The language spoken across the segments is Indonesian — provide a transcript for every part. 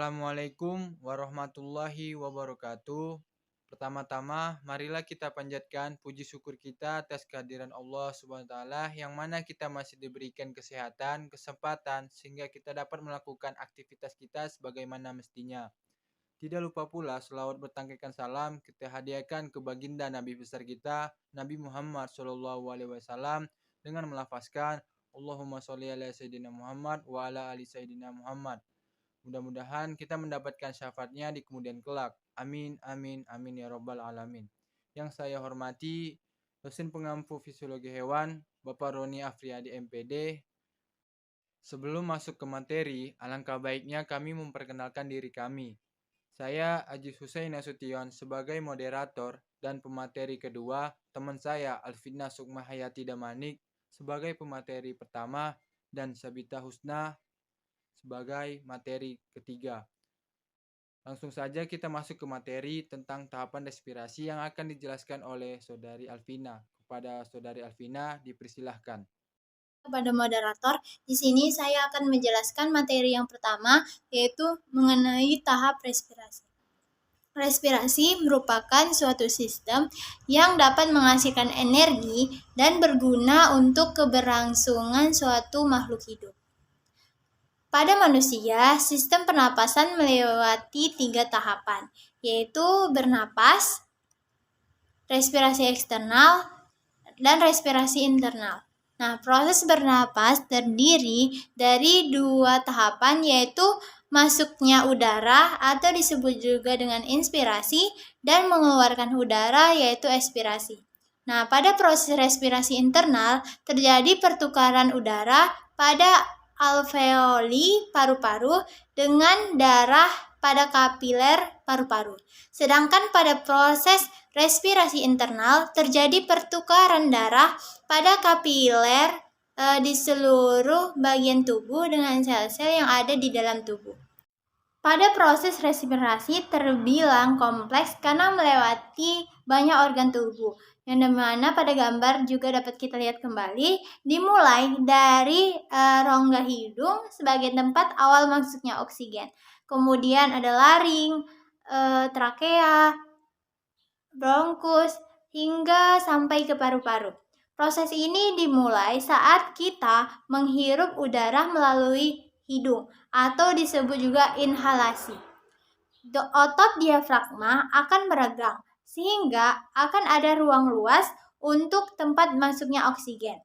Assalamualaikum warahmatullahi wabarakatuh. Pertama-tama, marilah kita panjatkan puji syukur kita atas kehadiran Allah Subhanahu wa taala yang mana kita masih diberikan kesehatan, kesempatan sehingga kita dapat melakukan aktivitas kita sebagaimana mestinya. Tidak lupa pula selawat bertangkikan salam kita hadiahkan ke baginda Nabi besar kita, Nabi Muhammad SAW dengan melafazkan Allahumma sholli ala sayyidina Muhammad wa ala ali sayyidina Muhammad. Mudah-mudahan kita mendapatkan syafaatnya di kemudian kelak. Amin, amin, amin ya robbal alamin. Yang saya hormati, dosen pengampu fisiologi hewan, Bapak Roni Afriyadi MPD. Sebelum masuk ke materi, alangkah baiknya kami memperkenalkan diri kami. Saya Aziz Hussein Nasution sebagai moderator dan pemateri kedua, teman saya Alfina Sukmahayati Damanik sebagai pemateri pertama dan Sabita Husna sebagai materi ketiga. Langsung saja kita masuk ke materi tentang tahapan respirasi yang akan dijelaskan oleh Saudari Alfina. Kepada Saudari Alfina dipersilahkan. Kepada moderator, di sini saya akan menjelaskan materi yang pertama, yaitu mengenai tahap respirasi. Respirasi merupakan suatu sistem yang dapat menghasilkan energi dan berguna untuk keberlangsungan suatu makhluk hidup. Pada manusia, sistem pernapasan melewati 3 tahapan, yaitu bernapas, respirasi eksternal, dan respirasi internal. Nah, proses bernapas terdiri dari 2 tahapan, yaitu masuknya udara atau disebut juga dengan inspirasi dan mengeluarkan udara yaitu ekspirasi. Nah, pada proses respirasi internal terjadi pertukaran udara pada alveoli paru-paru dengan darah pada kapiler paru-paru. Sedangkan pada proses respirasi internal terjadi pertukaran darah pada kapiler di seluruh bagian tubuh dengan sel-sel yang ada di dalam tubuh. Pada proses respirasi terbilang kompleks karena melewati banyak organ tubuh, yang dimana pada gambar juga dapat kita lihat kembali, dimulai dari rongga hidung sebagai tempat awal masuknya oksigen. Kemudian ada laring, trakea, bronkus, hingga sampai ke paru-paru. Proses ini dimulai saat kita menghirup udara melalui hidung atau disebut juga inhalasi. Otot diafragma akan meregang sehingga akan ada ruang luas untuk tempat masuknya oksigen.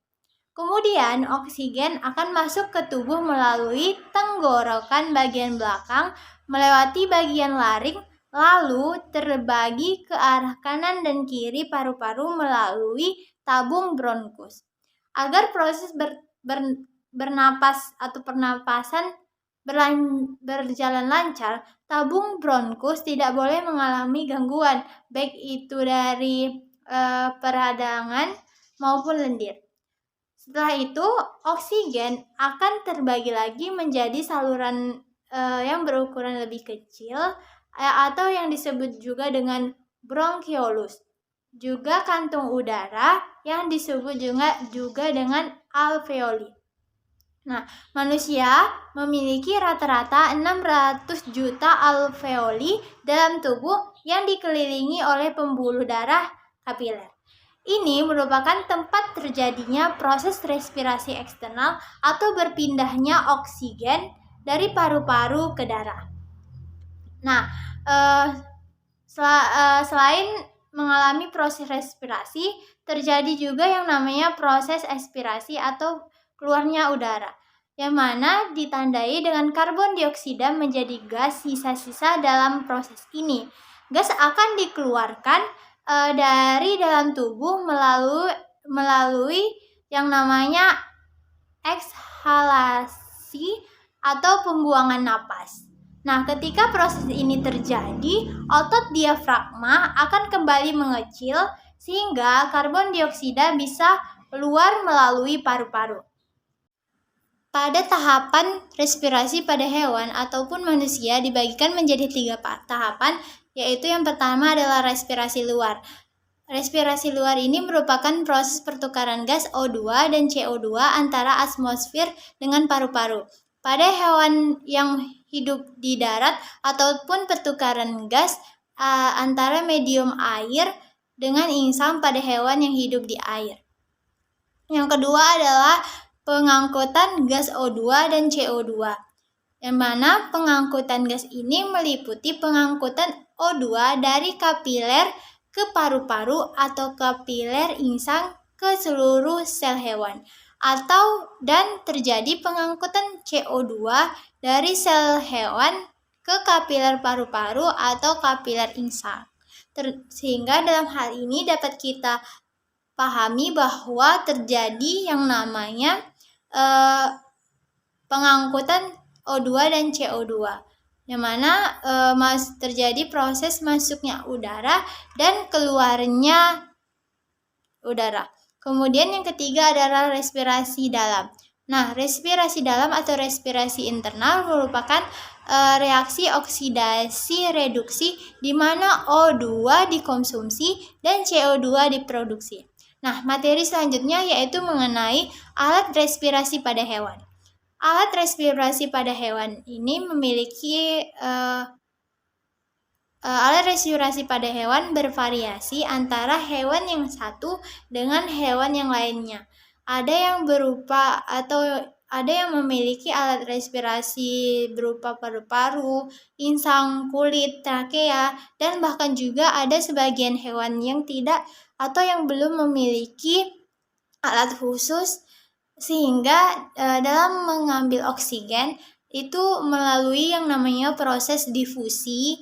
Kemudian oksigen akan masuk ke tubuh melalui tenggorokan bagian belakang, melewati bagian laring, lalu terbagi ke arah kanan dan kiri paru-paru melalui tabung bronkus. Agar proses bernapas atau pernapasan berjalan lancar, tabung bronkus tidak boleh mengalami gangguan, baik itu dari peradangan maupun lendir. Setelah itu, oksigen akan terbagi lagi menjadi saluran yang berukuran lebih kecil atau yang disebut juga dengan bronkiolus. Juga kantung udara yang disebut juga dengan alveoli. Nah, manusia memiliki rata-rata 600 juta alveoli dalam tubuh yang dikelilingi oleh pembuluh darah kapiler. Ini merupakan tempat terjadinya proses respirasi eksternal atau berpindahnya oksigen dari paru-paru ke darah. Nah, selain mengalami proses respirasi, terjadi juga yang namanya proses ekspirasi atau keluarnya udara, yang mana ditandai dengan karbon dioksida menjadi gas sisa-sisa dalam proses ini. Gas akan dikeluarkan dari dalam tubuh melalui yang namanya ekshalasi atau pembuangan napas. Nah, ketika proses ini terjadi, otot diafragma akan kembali mengecil sehingga karbon dioksida bisa keluar melalui paru-paru. Pada tahapan respirasi pada hewan ataupun manusia dibagikan menjadi 3 tahapan, yaitu yang pertama adalah respirasi luar. Respirasi luar ini merupakan proses pertukaran gas O2 dan CO2 antara atmosfer dengan paru-paru. Pada hewan yang hidup di darat ataupun pertukaran gas antara medium air dengan insang pada hewan yang hidup di air. Yang kedua adalah pengangkutan gas O2 dan CO2. Yang mana pengangkutan gas ini meliputi pengangkutan O2 dari kapiler ke paru-paru atau kapiler insang ke seluruh sel hewan, dan terjadi pengangkutan CO2 dari sel hewan ke kapiler paru-paru atau kapiler insang. Sehingga dalam hal ini dapat kita pahami bahwa terjadi yang namanya pengangkutan O2 dan CO2, yang mana terjadi proses masuknya udara dan keluarnya udara. Kemudian yang ketiga adalah respirasi dalam. Nah, respirasi dalam atau respirasi internal merupakan reaksi oksidasi reduksi di mana O2 dikonsumsi dan CO2 diproduksi. Nah, materi selanjutnya yaitu mengenai alat respirasi pada hewan. Alat respirasi pada hewan ini memiliki alat respirasi pada hewan bervariasi antara hewan yang satu dengan hewan yang lainnya. Ada yang memiliki alat respirasi berupa paru-paru, insang, kulit, trakea, dan bahkan juga ada sebagian hewan yang tidak atau yang belum memiliki alat khusus, sehingga dalam mengambil oksigen itu melalui yang namanya proses difusi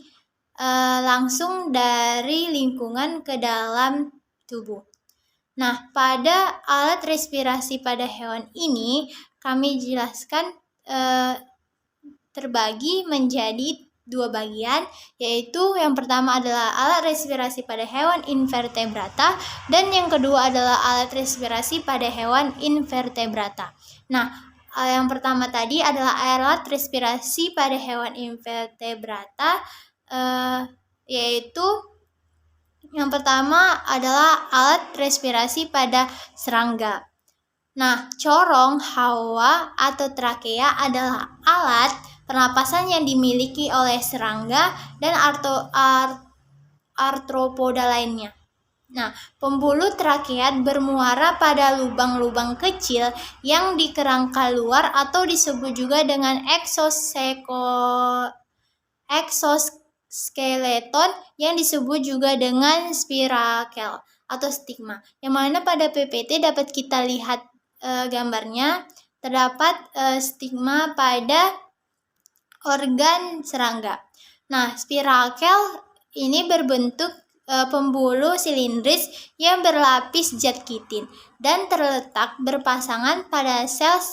langsung dari lingkungan ke dalam tubuh. Nah, pada alat respirasi pada hewan ini kami jelaskan terbagi menjadi dua bagian, yaitu yang pertama adalah alat respirasi pada hewan invertebrata dan yang kedua adalah alat respirasi pada hewan invertebrata. Nah, yang pertama tadi adalah alat respirasi pada hewan invertebrata, yaitu yang pertama adalah alat respirasi pada serangga. Nah, corong, hawa, atau trakea adalah alat pernapasan yang dimiliki oleh serangga dan arthropoda lainnya. Nah, pembuluh trakeat bermuara pada lubang-lubang kecil yang di kerangka luar atau disebut juga dengan exoskeleton yang disebut juga dengan spirakel atau stigma. Yang mana pada PPT dapat kita lihat gambarnya, terdapat stigma pada organ serangga. Nah, spirakel ini berbentuk pembuluh silindris yang berlapis zat kitin dan terletak berpasangan pada sel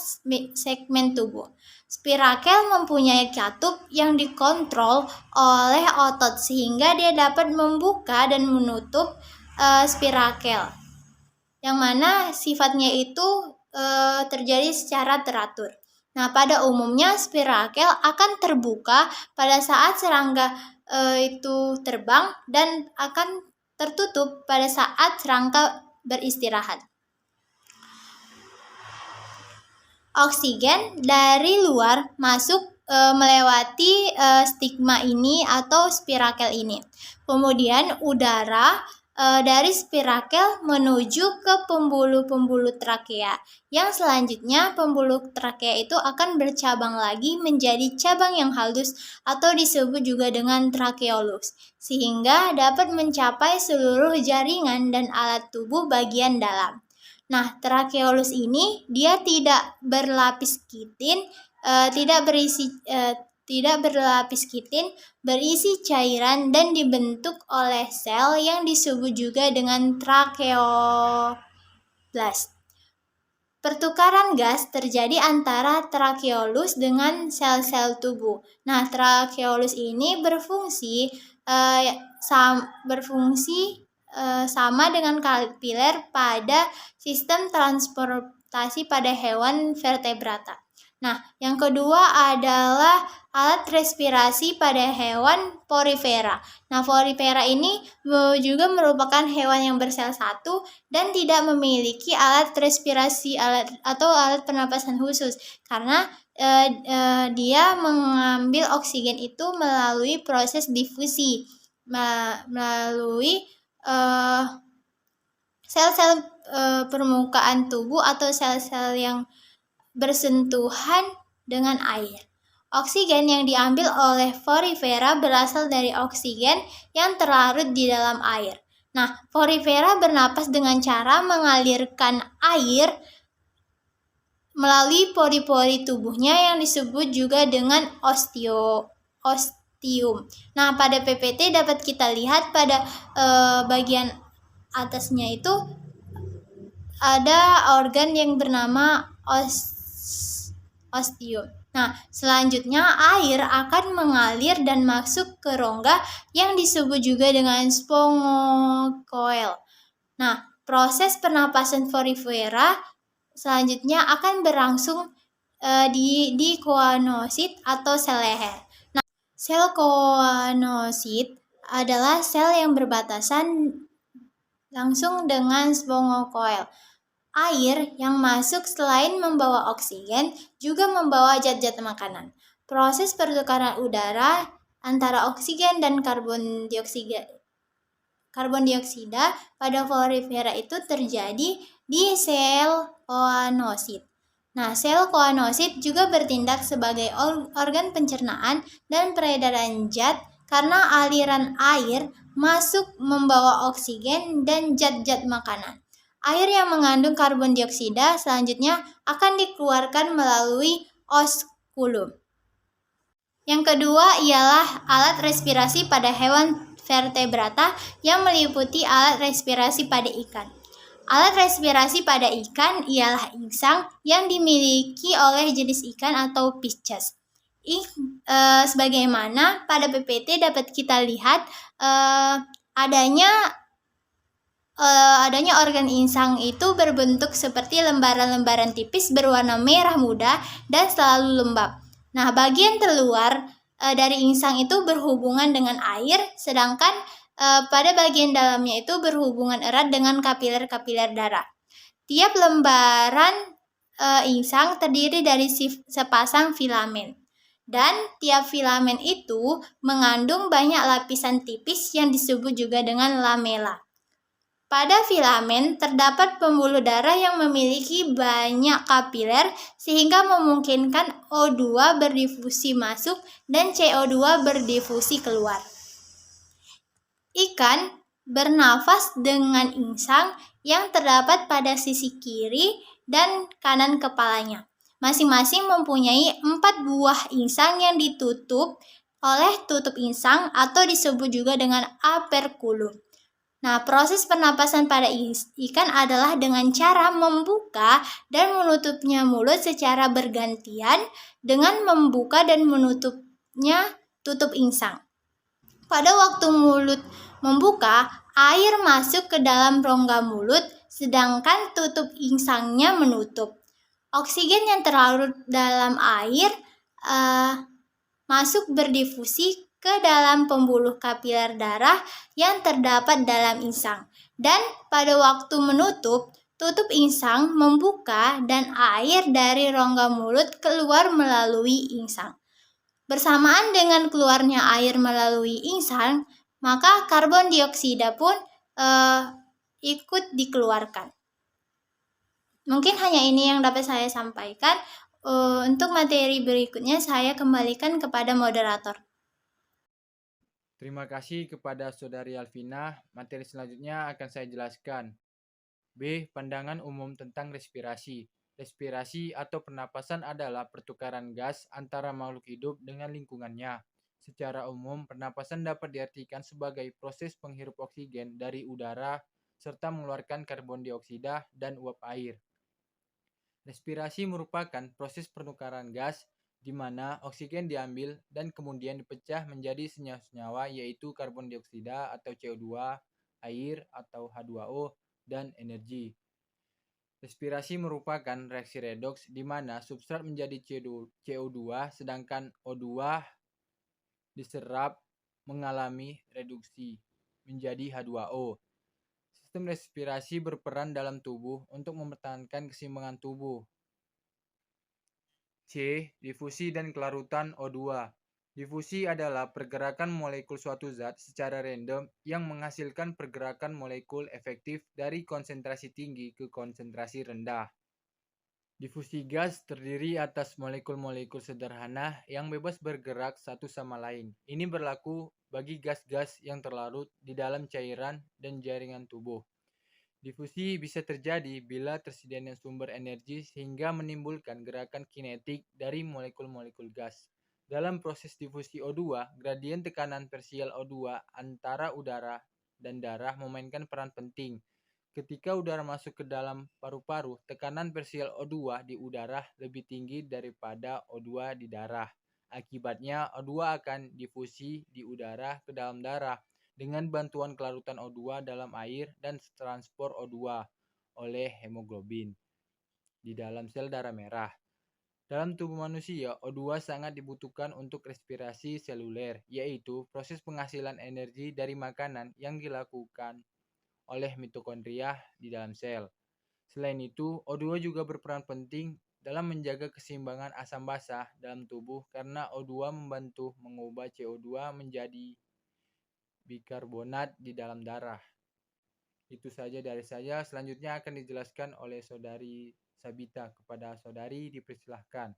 segmen tubuh. Spirakel mempunyai katup yang dikontrol oleh otot sehingga dia dapat membuka dan menutup spirakel, yang mana sifatnya itu terjadi secara teratur. Nah, pada umumnya spirakel akan terbuka pada saat serangga itu terbang dan akan tertutup pada saat serangga beristirahat. Oksigen dari luar masuk melewati stigma ini atau spirakel ini. Kemudian udara dari spirakel menuju ke pembuluh-pembuluh trakea. Yang selanjutnya pembuluh trakea itu akan bercabang lagi menjadi cabang yang halus atau disebut juga dengan trakeolus, sehingga dapat mencapai seluruh jaringan dan alat tubuh bagian dalam. Nah, trakeolus ini dia tidak berlapis kitin, berisi cairan dan dibentuk oleh sel yang disebut juga dengan trakeoblast. Pertukaran gas terjadi antara trakeolus dengan sel-sel tubuh. Nah, trakeolus ini berfungsi sama dengan kapiler pada sistem transportasi pada hewan vertebrata. Nah, yang kedua adalah alat respirasi pada hewan porifera. Nah, porifera ini juga merupakan hewan yang bersel satu dan tidak memiliki alat respirasi atau alat pernapasan khusus, karena dia mengambil oksigen itu melalui proses difusi, melalui sel-sel permukaan tubuh atau sel-sel yang bersentuhan dengan air. Oksigen yang diambil oleh Porifera berasal dari oksigen yang terlarut di dalam air. Nah, Porifera bernapas dengan cara mengalirkan air melalui pori-pori tubuhnya yang disebut juga dengan ostium. Nah, pada PPT dapat kita lihat pada bagian atasnya itu ada organ yang bernama ostium. Nah, selanjutnya air akan mengalir dan masuk ke rongga yang disebut juga dengan spongocoel. Nah, proses pernapasan Porifera selanjutnya akan berlangsung di koanosit atau sel leher. Nah, sel koanosit adalah sel yang berbatasan langsung dengan spongocoel. Air yang masuk selain membawa oksigen juga membawa zat-zat makanan. Proses pertukaran udara antara oksigen dan karbon dioksida pada Porifera itu terjadi di sel koanosit. Nah, sel koanosit juga bertindak sebagai organ pencernaan dan peredaran zat karena aliran air masuk membawa oksigen dan zat-zat makanan. Air yang mengandung karbon dioksida selanjutnya akan dikeluarkan melalui oskulum. Yang kedua ialah alat respirasi pada hewan vertebrata yang meliputi alat respirasi pada ikan. Alat respirasi pada ikan ialah insang yang dimiliki oleh jenis ikan atau Pisces. Sebagaimana pada PPT dapat kita lihat adanya organ insang itu berbentuk seperti lembaran-lembaran tipis berwarna merah muda dan selalu lembab. Nah, bagian terluar dari insang itu berhubungan dengan air, sedangkan pada bagian dalamnya itu berhubungan erat dengan kapiler-kapiler darah. Tiap lembaran insang terdiri dari sepasang filamen. Dan tiap filamen itu mengandung banyak lapisan tipis yang disebut juga dengan lamela. Pada filamen terdapat pembuluh darah yang memiliki banyak kapiler sehingga memungkinkan O2 berdifusi masuk dan CO2 berdifusi keluar. Ikan bernafas dengan insang yang terdapat pada sisi kiri dan kanan kepalanya. Masing-masing mempunyai 4 buah insang yang ditutup oleh tutup insang atau disebut juga dengan aperkulum. Nah, proses pernapasan pada ikan adalah dengan cara membuka dan menutupnya mulut secara bergantian dengan membuka dan menutupnya tutup insang. Pada waktu mulut membuka, air masuk ke dalam rongga mulut, sedangkan tutup insangnya menutup. Oksigen yang terlarut dalam air masuk berdifusi ke dalam pembuluh kapiler darah yang terdapat dalam insang. Dan pada waktu menutup, tutup insang membuka dan air dari rongga mulut keluar melalui insang. Bersamaan dengan keluarnya air melalui insang, maka karbon dioksida pun ikut dikeluarkan. Mungkin hanya ini yang dapat saya sampaikan. Untuk materi berikutnya saya kembalikan kepada moderator. Terima kasih kepada Saudari Alvina. Materi selanjutnya akan saya jelaskan. B. Pandangan umum tentang respirasi. Respirasi atau pernapasan adalah pertukaran gas antara makhluk hidup dengan lingkungannya. Secara umum, pernapasan dapat diartikan sebagai proses penghirup oksigen dari udara serta mengeluarkan karbon dioksida dan uap air. Respirasi merupakan proses pertukaran gas di mana oksigen diambil dan kemudian dipecah menjadi senyawa-senyawa yaitu karbon dioksida atau CO2, air atau H2O, dan energi. Respirasi merupakan reaksi redoks di mana substrat menjadi CO2 sedangkan O2 diserap mengalami reduksi menjadi H2O. Sistem respirasi berperan dalam tubuh untuk mempertahankan keseimbangan tubuh. C. Difusi dan kelarutan O2. Difusi adalah pergerakan molekul suatu zat secara random yang menghasilkan pergerakan molekul efektif dari konsentrasi tinggi ke konsentrasi rendah. Difusi gas terdiri atas molekul-molekul sederhana yang bebas bergerak satu sama lain. Ini berlaku bagi gas-gas yang terlarut di dalam cairan dan jaringan tubuh. Difusi bisa terjadi bila tersedianya sumber energi sehingga menimbulkan gerakan kinetik dari molekul-molekul gas. Dalam proses difusi O2, gradien tekanan parsial O2 antara udara dan darah memainkan peran penting. Ketika udara masuk ke dalam paru-paru, tekanan parsial O2 di udara lebih tinggi daripada O2 di darah. Akibatnya, O2 akan difusi di udara ke dalam darah dengan bantuan kelarutan O2 dalam air dan transport O2 oleh hemoglobin di dalam sel darah merah. Dalam tubuh manusia, O2 sangat dibutuhkan untuk respirasi seluler, yaitu proses penghasilan energi dari makanan yang dilakukan oleh mitokondria di dalam sel. Selain itu, O2 juga berperan penting dalam menjaga keseimbangan asam basa dalam tubuh karena O2 membantu mengubah CO2 menjadi bikarbonat di dalam darah. Itu saja dari saya. Selanjutnya akan dijelaskan oleh Saudari Sabita. Kepada Saudari dipersilahkan.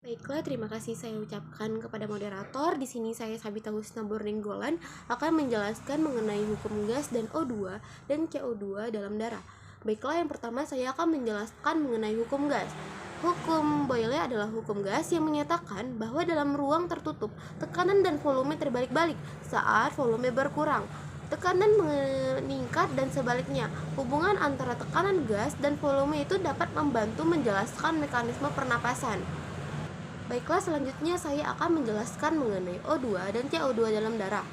Baiklah, terima kasih saya ucapkan kepada moderator. Di sini saya Sabita Husna Borninggolan akan menjelaskan mengenai hukum gas dan O2 dan CO2 dalam darah. Baiklah, yang pertama saya akan menjelaskan mengenai hukum gas. Hukum Boyle adalah hukum gas yang menyatakan bahwa dalam ruang tertutup, tekanan dan volume terbalik-balik saat volume berkurang. Tekanan meningkat dan sebaliknya. Hubungan antara tekanan gas dan volume itu dapat membantu menjelaskan mekanisme pernapasan. Baiklah, selanjutnya saya akan menjelaskan mengenai O2 dan CO2 dalam darah.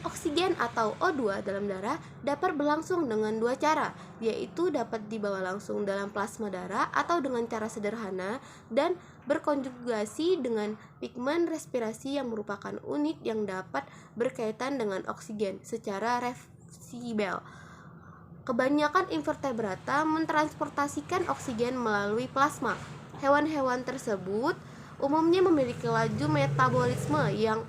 Oksigen atau O2 dalam darah dapat berlangsung dengan dua cara, yaitu dapat dibawa langsung dalam plasma darah atau dengan cara sederhana dan berkonjugasi dengan pigmen respirasi yang merupakan unit yang dapat berkaitan dengan oksigen secara reversibel. Kebanyakan invertebrata mentransportasikan oksigen melalui plasma. Hewan-hewan tersebut umumnya memiliki laju metabolisme yang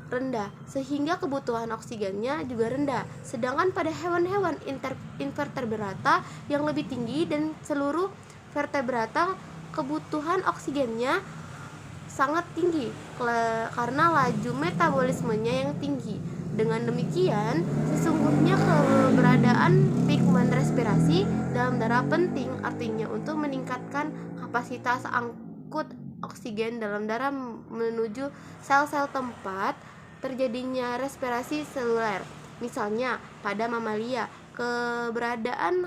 rendah, sehingga kebutuhan oksigennya juga rendah. Sedangkan pada hewan-hewan invertebrata yang lebih tinggi dan seluruh vertebrata, kebutuhan oksigennya sangat tinggi karena laju metabolismenya yang tinggi. Dengan demikian, sesungguhnya keberadaan pigmen respirasi dalam darah penting, artinya untuk meningkatkan kapasitas angkut oksigen dalam darah menuju sel-sel tempat terjadinya respirasi seluler. Misalnya, pada mamalia, keberadaan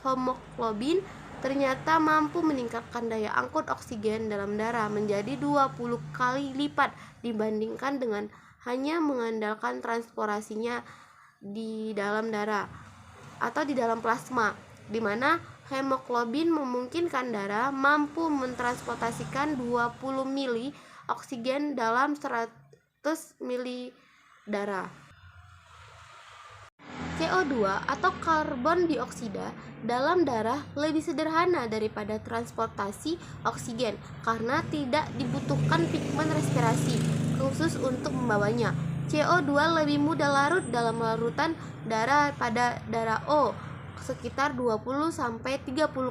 hemoglobin ternyata mampu meningkatkan daya angkut oksigen dalam darah menjadi 20 kali lipat dibandingkan dengan hanya mengandalkan transportasinya di dalam darah atau di dalam plasma, di mana hemoglobin memungkinkan darah mampu mentransportasikan 20 mili oksigen dalam 100 mili darah. CO2 atau karbon dioksida dalam darah lebih sederhana daripada transportasi oksigen karena tidak dibutuhkan pigmen respirasi khusus untuk membawanya. CO2 lebih mudah larut dalam larutan darah pada darah O, sekitar 20-30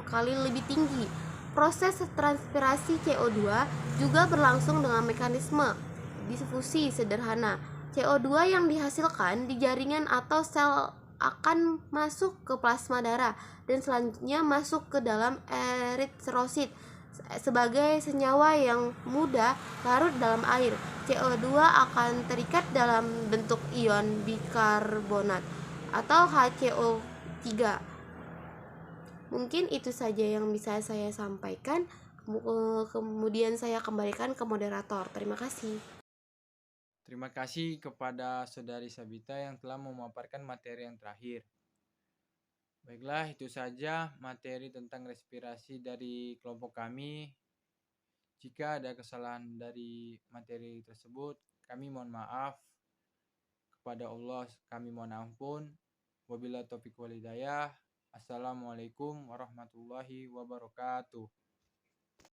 kali lebih tinggi. Proses transpirasi CO2 juga berlangsung dengan mekanisme difusi sederhana. CO2 yang dihasilkan di jaringan atau sel akan masuk ke plasma darah dan selanjutnya masuk ke dalam eritrosit sebagai senyawa yang mudah larut dalam air. CO2 akan terikat dalam bentuk ion bikarbonat atau HCO3. Mungkin itu saja yang bisa saya sampaikan. Kemudian saya kembalikan ke moderator. Terima kasih. Terima kasih kepada Saudari Sabita yang telah memaparkan materi yang terakhir. Baiklah, itu saja materi tentang respirasi dari kelompok kami. Jika ada kesalahan dari materi tersebut, kami mohon maaf. Kepada Allah kami mohon ampun. Wabillahi taufiq wal hidayah. Assalamualaikum warahmatullahi wabarakatuh.